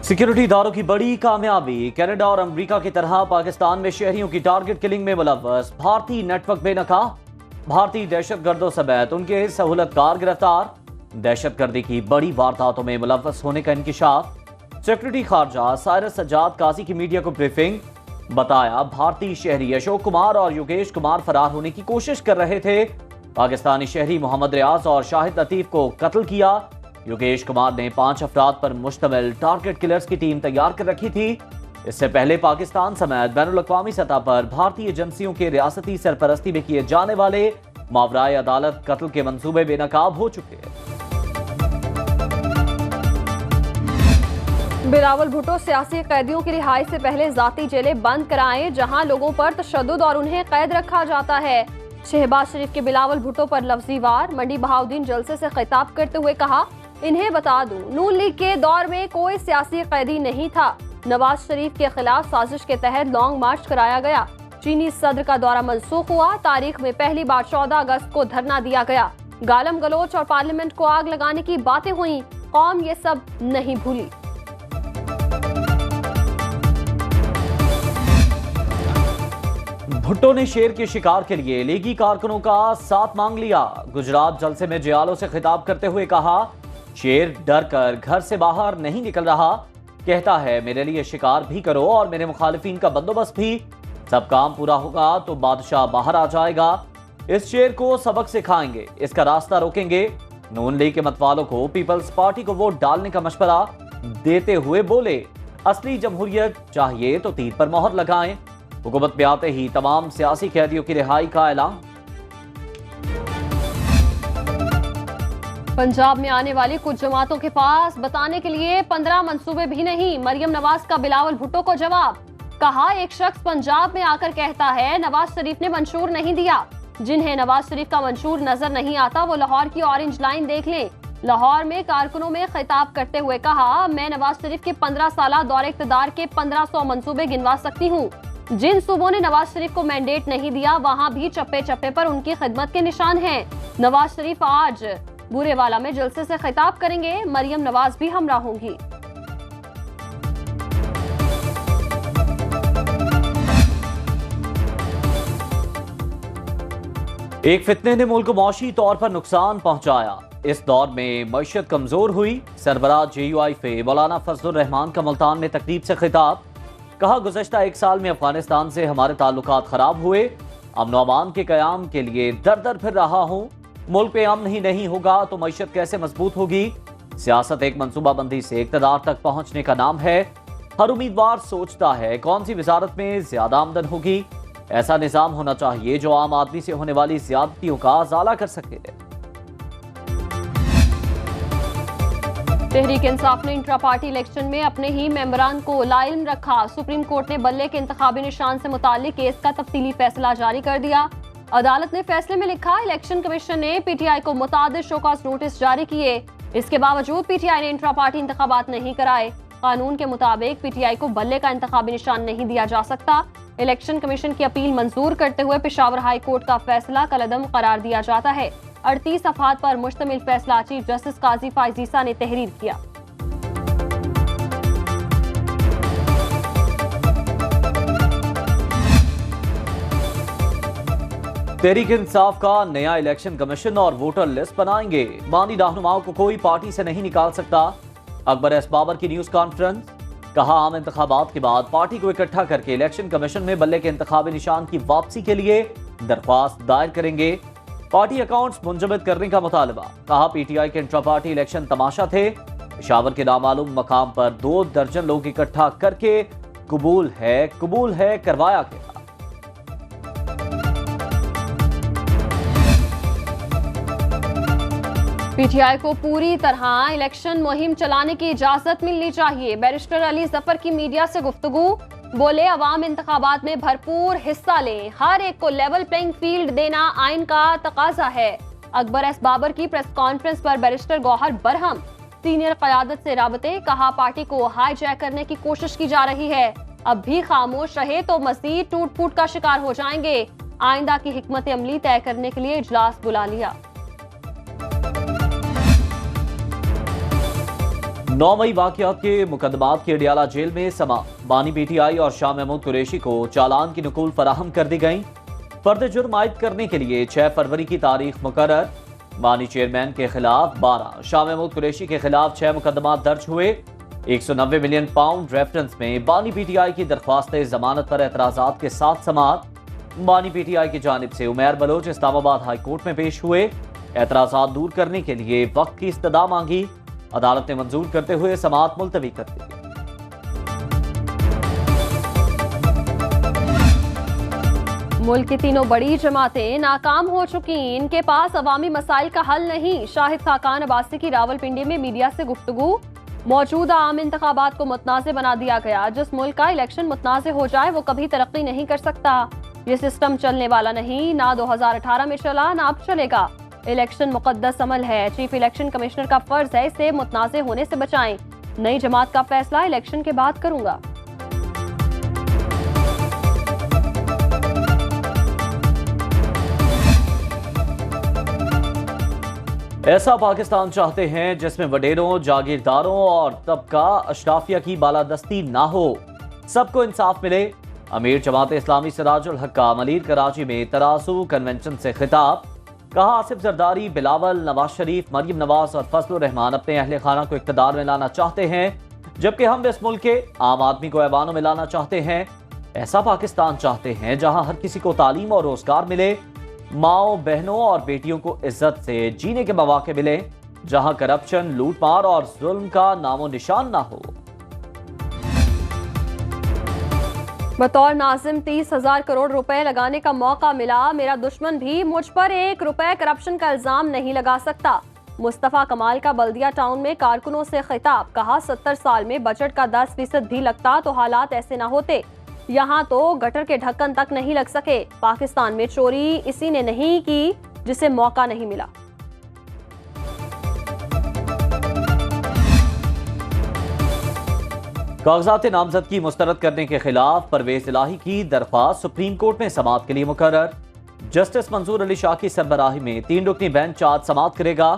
Security इदारों की बड़ी कामयाबी। कनाडा और अमेरिका की तरह पाकिस्तान में शहरियों की टारगेट किलिंग में मुलव्वस भारतीय नेटवर्क बेनकाब। भारतीय दहशतगर्दों समेत उनके सहूलतकार गिरफ्तार। दहशतगर्दी की बड़ी वारदातों में मुलव्वस होने का इंकिशाफ। सेक्रेटरी खारजा साइरस सज्जाद काजी की मीडिया को ब्रीफिंग। बताया भारतीय शहरी अशोक कुमार और योगेश कुमार फरार होने की कोशिश कर रहे थे। पाकिस्तानी शहरी मोहम्मद रियाज और शाहिद लतीफ को कत्ल किया। योगेश कुमार ने 5 अफराद पर मुश्तमिल टारगेट किलर्स की टीम तैयार कर रखी थी। इससे पहले पाकिस्तान समेत बैनुल-अक़वामी सतह पर भारतीय एजेंसियों के रियासती सरपरस्ती में किए जाने वाले मावराए अदालत कत्ल के मंसूबे बेनकाब हो चुके हैं। बिलावल भुट्टो सियासी कैदियों की रिहाई से पहले जाती जेलें बंद कराएं, जहां लोगों पर तशद्दुद और उन्हें कैद रखा जाता है। शहबाज शरीफ के बिलावल भुट्टो पर लफ्जी वार। मंडी बहाउद्दीन जलसे से खिताब करते हुए कहा, इन्हें बता दूं, नून लीग के दौर में कोई सियासी कैदी नहीं था। नवाज शरीफ के खिलाफ साजिश के तहत लॉन्ग मार्च कराया गया। चीनी सदर का दौरा मनसूख हुआ। तारीख में पहली बार 14 अगस्त को धरना दिया गया। गालम गलोच और पार्लियामेंट को आग लगाने की बातें हुई। कौम ये सब नहीं भूली। भुट्टो ने शेर के शिकार के लिए लीगी कारकुनों का साथ मांग लिया। गुजरात जलसे में जयालों से खिताब करते हुए कहा, शेर डर कर घर से बाहर नहीं निकल रहा। कहता है मेरे लिए शिकार भी करो और मेरे मुखालिफिन का बंदोबस्त भी। सब काम पूरा होगा तो बादशाह बाहर आ जाएगा। इस शेर को सबक सिखाएंगे, इसका रास्ता रोकेंगे। नून लीग के मतवालों को पीपल्स पार्टी को वोट डालने का मशवरा देते हुए बोले, असली जमहूरियत चाहिए तो तीर पर मोहर लगाएं। हुकूमत में आते ही तमाम सियासी कैदियों की रिहाई का ऐलान। पंजाब में आने वाली कुछ जमातों के पास बताने के लिए 15 मंसूबे भी नहीं। मरियम नवाज का बिलावल भुट्टो को जवाब। कहा, एक शख्स पंजाब में आकर कहता है नवाज शरीफ ने मंशूर नहीं दिया। जिन्हें नवाज शरीफ का मंशूर नजर नहीं आता वो लाहौर की ऑरेंज लाइन देख लें। लाहौर में कारकुनों में खिताब करते हुए कहा, मैं नवाज शरीफ के 15 साल दौरे इक़्तिदार के 1500 मंसूबे गिनवा सकती हूँ। जिन सूबों ने नवाज शरीफ को मैंडेट नहीं दिया वहाँ भी चप्पे चप्पे पर उनकी खिदमत के निशान हैं। नवाज शरीफ आज बुरेवाला में जलसे से खिताब करेंगे। मरियम नवाज भी हमरा होंगी। एक फितने ने मुल्क को मौशी तौर पर नुकसान पहुंचाया। इस दौर में मईशत कमजोर हुई। सरबराह JUIF मौलाना फजलुर रहमान का मुल्तान में तकरीब से खिताब। कहा, गुज़श्ता 1 साल में अफगानिस्तान से हमारे ताल्लुकात खराब हुए। अमन व अमान के क़याम के लिए दर दर फिर रहा हूँ। मुल्क पे अमन ही नहीं होगा तो मईशत कैसे मजबूत होगी। सियासत एक मनसूबाबंदी से इक़्तिदार तक पहुंचने का नाम है। हर उम्मीदवार सोचता है कौन सी वजारत में ज्यादा आमदन होगी। ऐसा निज़ाम होना चाहिए जो आम आदमी से होने वाली ज्यादतियों का अज़ाला कर सके। तहरीक इंसाफ ने इंट्रा पार्टी इलेक्शन में अपने ही मेंबरान को लाइल्म रखा। सुप्रीम कोर्ट ने बल्ले के इंतखाबी निशान से मुताल्लिक केस का तफसीली फैसला जारी कर दिया। अदालत ने फैसले में लिखा, इलेक्शन कमीशन ने PTI को मुतादिद शोकॉज नोटिस जारी किए। इसके बावजूद PTI ने इंट्रा पार्टी इंतखाबात नहीं कराए। कानून के मुताबिक PTI को बल्ले का इंतखाबी निशान नहीं दिया जा सकता। इलेक्शन कमीशन की अपील मंजूर करते हुए पेशावर हाई कोर्ट का फैसला कलअदम करार दिया जाता है। 38 सफ़हात पर मुश्तमिल फैसला चीफ जस्टिस काजी फाइजीसा ने तहरीर किया। तहरीक इंसाफ का नया इलेक्शन कमीशन और वोटर लिस्ट बनाएंगे। बानी रहनुमाओं को कोई पार्टी से नहीं निकाल सकता। अकबर एस बाबर की न्यूज कॉन्फ्रेंस। कहा, आम इंतखाबात के बाद पार्टी को इकट्ठा करके इलेक्शन कमीशन में बल्ले के इंतखाबी निशान की वापसी के लिए दरख्वास्त दायर करेंगे। पार्टी अकाउंट्स मुंजमद करने का मुतालबा। कहा, PTI के इंट्रा पार्टी इलेक्शन तमाशा थे। पेशावर के नामालूम मकाम पर 2 दर्जन लोग इकट्ठा करके कबूल है करवाया गया। PTI को पूरी तरह इलेक्शन मुहिम चलाने की इजाजत मिलनी चाहिए। बैरिस्टर अली जफर की मीडिया से गुफ्तगू। बोले, अवाम इंतखाबात में भरपूर हिस्सा लें। हर एक को लेवल प्लेइंग फील्ड देना आइन का तकाजा है। अकबर एस बाबर की प्रेस कॉन्फ्रेंस पर बैरिस्टर गौहर बरहम। सीनियर क़यादत से राबते। कहा, पार्टी को हाईजैक करने की कोशिश की जा रही है। अब भी खामोश रहे तो मजीद टूट फूट का शिकार हो जाएंगे। आइंदा की हिकमत अमली तय करने के लिए इजलास बुला लिया। 9 मई वाकयात के मुकदमात की अडियाला जेल में समा बानी पीटीआई और शाह महमूद कुरैशी को चालान की नकूल फराहम कर दी गई। फर्द जुर्म आयद करने के लिए 6 फरवरी की तारीख मुकर्रर। बानी चेयरमैन के खिलाफ 12, शाह महमूद कुरैशी के खिलाफ 6 मुकदमात दर्ज हुए। 190 मिलियन पाउंड रेफरेंस में बानी पीटीआई की दरख्वास्त जमानत पर एतराजात के साथ समात। बानी पीटीआई की जानिब से उमैर बलोच इस्लामाबाद हाई कोर्ट में पेश हुए। एतराजात दूर करने के लिए वक्त की इस्तदा मांगी। अदालत ने मंजूर करते हुए समात मुलतवी कर दी। मुल्क की तीनों बड़ी जमातें नाकाम हो चुकी, इनके पास अवामी मसाइल का हल नहीं। शाहिद खाकान अब्बासी की रावलपिंडी में मीडिया से गुफ्तगू। मौजूदा आम इंतखाबात को मुतनाज़ बना दिया गया। जिस मुल्क का इलेक्शन मुतनाज़ हो जाए वो कभी तरक्की नहीं कर सकता। ये सिस्टम चलने वाला नहीं, ना 2018 में चला ना अब चलेगा। इलेक्शन मुकद्दस अमल है। चीफ इलेक्शन कमिश्नर का फर्ज है इसे मुतनाज़ होने से बचाएं। नई जमात का फैसला इलेक्शन के बाद करूंगा। ऐसा पाकिस्तान चाहते हैं जिसमें वडेरों, जागीरदारों और तबका अशराफिया की बालादस्ती ना हो, सबको इंसाफ मिले। अमीर जमात इस्लामी सिराजुल हक का मलीर कराची में तरासू कन्वेंशन से खिताब। कहा आसिफ जरदारी, बिलावल, नवाज शरीफ, मरियम नवाज और फजलुर रहमान अपने अहले खाना को इख्तिदार में लाना चाहते हैं, जबकि हम इस मुल्क के आम आदमी को ऐवानों में लाना चाहते हैं। ऐसा पाकिस्तान चाहते हैं जहां हर किसी को तालीम और रोजगार मिले, माओ बहनों और बेटियों को इज्जत से जीने के मौके मिले, जहां करप्शन, लूटमार और जुल्म का नामो निशान ना हो। बतौर नाजिम 30,000 करोड़ रुपए लगाने का मौका मिला। मेरा दुश्मन भी मुझ पर 1 रुपए करप्शन का इल्जाम नहीं लगा सकता। मुस्तफा कमाल का बल्दिया टाउन में कारकुनों से खिताब। कहा 70 साल में बजट का 10% भी लगता तो हालात ऐसे न होते। यहाँ तो गटर के ढक्कन तक नहीं लग सके। पाकिस्तान में चोरी इसी ने नहीं की जिसे मौका नहीं मिला। कागजात नामजदगी मुस्तरद करने के खिलाफ परवेज इलाही की दरख्वास्त सुप्रीम कोर्ट में समात के लिए मुकर्रर। जस्टिस मंसूर अली शाह की सरबराही में 3 रुकनी बेंच आज समात करेगा।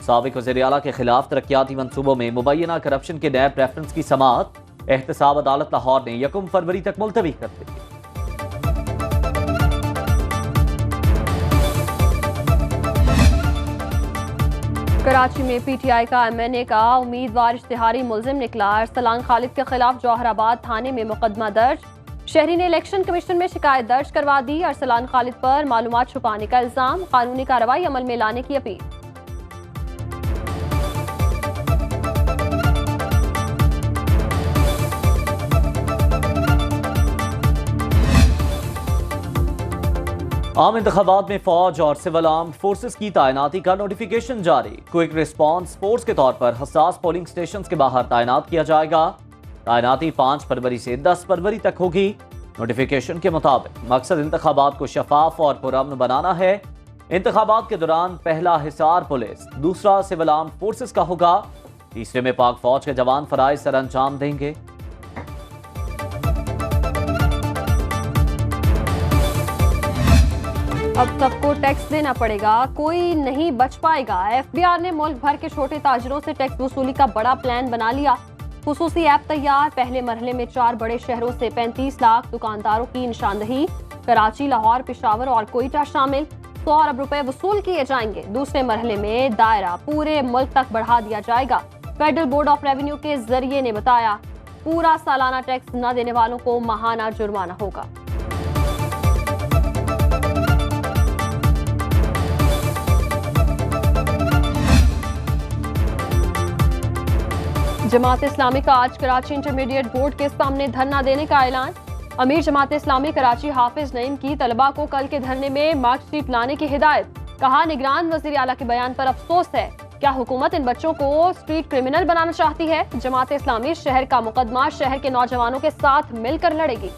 साबिक वज़ीर आला के खिलाफ तरक्याती मंसूबों में मुबैना करप्शन के नैब रेफरेंस की समात एहतसाब अदालत लाहौर ने 1 फरवरी तक मुलतवी कर दी। कराची में पीटीआई का एमएनए का उम्मीदवार इश्तिहारी मुल्जिम निकला। अरसलान खालिद के खिलाफ जौहराबाद थाने में मुकदमा दर्ज। शहरी ने इलेक्शन कमीशन में शिकायत दर्ज करवा दी। अरसलान खालिद पर मालूमात छुपाने का इल्जाम। कानूनी कार्रवाई अमल में लाने की अपील। आम इंतखाबात में फौज और सिविल आर्म्ड फोर्सेस की तैनाती का नोटिफिकेशन जारी। क्विक रिस्पांस फोर्स के तौर पर हसास पोलिंग स्टेशन के बाहर तैनात किया जाएगा। तैनाती 5 फरवरी से 10 फरवरी तक होगी। नोटिफिकेशन के मुताबिक मकसद इंतखाबात को शफाफ और पुरअमन बनाना है। इंतखाबात के दौरान पहला हिसार पुलिस, दूसरा सिविल आर्म्ड फोर्सेस का होगा, तीसरे में पाक फौज के जवान फराइज सर अंजाम देंगे। अब सबको टैक्स देना पड़ेगा, कोई नहीं बच पाएगा। एफबीआर ने मुल्क भर के छोटे ताजरों से टैक्स वसूली का बड़ा प्लान बना लिया। खुसूसी ऐप तैयार। पहले मरहले में 4 बड़े शहरों से 35 लाख दुकानदारों की निशानदही। कराची, लाहौर, पेशावर और कोयटा शामिल। 100 अरब रुपए वसूल किए जाएंगे। दूसरे मरहले में दायरा पूरे मुल्क तक बढ़ा दिया जाएगा। फेडरल बोर्ड ऑफ रेवेन्यू के जरिए ने बताया पूरा सालाना टैक्स न देने वालों को माहाना जुर्माना होगा। जमात इस्लामी का आज कराची इंटरमीडिएट बोर्ड के सामने धरना देने का ऐलान। अमीर जमात इस्लामी कराची हाफिज नईम की तलबा को कल के धरने में मार्कशीट लाने की हिदायत। कहा निगरान वजीर आला के बयान पर अफसोस है। क्या हुकूमत इन बच्चों को स्ट्रीट क्रिमिनल बनाना चाहती है? जमात इस्लामी शहर का मुकदमा शहर के नौजवानों के साथ मिलकर लड़ेगी।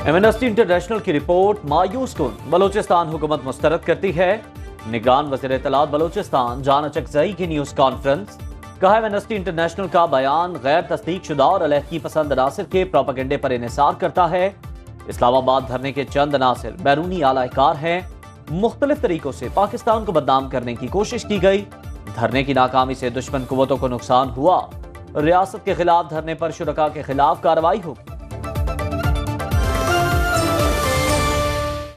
एमनेस्टी इंटरनेशनल की रिपोर्ट मायूस कुन। बलोचिस्तान हुकूमत मुस्तरद करती है। निगरान वज़ीर इत्तलात बलोचिस्तान जान अचकज़ई की न्यूज़ कॉन्फ्रेंस। कहा एमनेस्टी इंटरनेशनल का बयान गैर तस्दीक शुदा और अलहदगी पसंद अनासिर के प्रोपेगेंडे पर इन्हिसार करता है। इस्लामाबाद धरने के चंद नासिर बैरूनी आलाकार हैं। मुख्तलिफ तरीकों से पाकिस्तान को बदनाम करने की कोशिश की गई। धरने की नाकामी से दुश्मन कुव्वतों को नुकसान हुआ। रियासत के खिलाफ धरने पर शुरका के खिलाफ कार्रवाई होगी।